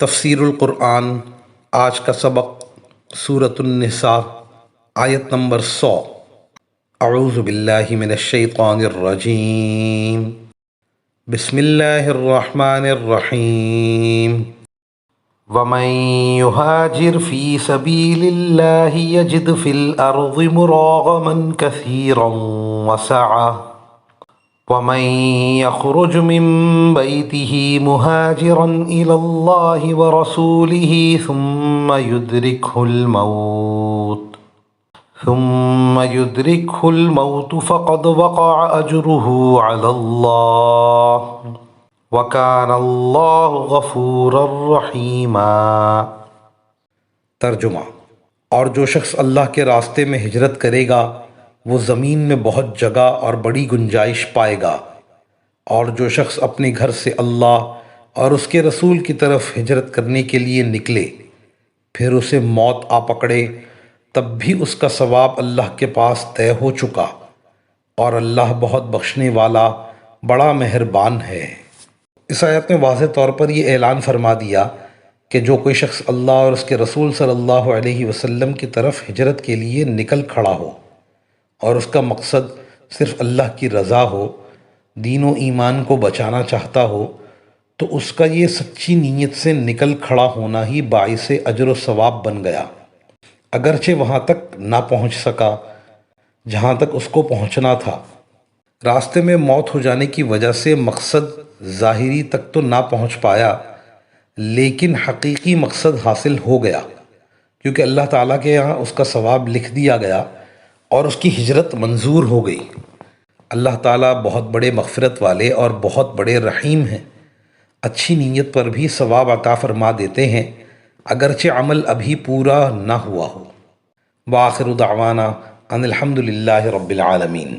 تفسیر القرآن آج کا سبق سورۃ النساء آیت نمبر 100۔ اعوذ باللہ من الشیطان الرجیم، بسم اللہ الرحمن الرحیم۔ ومن يهاجر في سبيل الله يجد في الأرض مراغما كثيرا وسعة ومن يخرج من بيته مهاجرا إلى الله ورسوله ثم يدركه الموت فقد وقع أجره على الله وَكَانَ اللَّهُ غَفُورًا رَحِيمًا۔ ترجمہ: اور جو شخص اللہ کے راستے میں ہجرت کرے گا وہ زمین میں بہت جگہ اور بڑی گنجائش پائے گا، اور جو شخص اپنے گھر سے اللہ اور اس کے رسول کی طرف ہجرت کرنے کے لیے نکلے پھر اسے موت آ پکڑے تب بھی اس کا ثواب اللہ کے پاس طے ہو چکا، اور اللہ بہت بخشنے والا بڑا مہربان ہے۔ اس آیت میں واضح طور پر یہ اعلان فرما دیا کہ جو کوئی شخص اللہ اور اس کے رسول صلی اللہ علیہ وسلم کی طرف ہجرت کے لیے نکل کھڑا ہو اور اس کا مقصد صرف اللہ کی رضا ہو، دین و ایمان کو بچانا چاہتا ہو، تو اس کا یہ سچی نیت سے نکل کھڑا ہونا ہی باعث اجر و ثواب بن گیا، اگرچہ وہاں تک نہ پہنچ سکا جہاں تک اس کو پہنچنا تھا۔ راستے میں موت ہو جانے کی وجہ سے مقصد ظاہری تک تو نہ پہنچ پایا، لیکن حقیقی مقصد حاصل ہو گیا، کیونکہ اللہ تعالیٰ کے یہاں اس کا ثواب لکھ دیا گیا اور اس کی ہجرت منظور ہو گئی۔ اللہ تعالیٰ بہت بڑے مغفرت والے اور بہت بڑے رحیم ہیں، اچھی نیت پر بھی ثواب عطا فرما دیتے ہیں اگرچہ عمل ابھی پورا نہ ہوا ہو۔ وآخر دعوانا ان الحمد للہ رب العالمین۔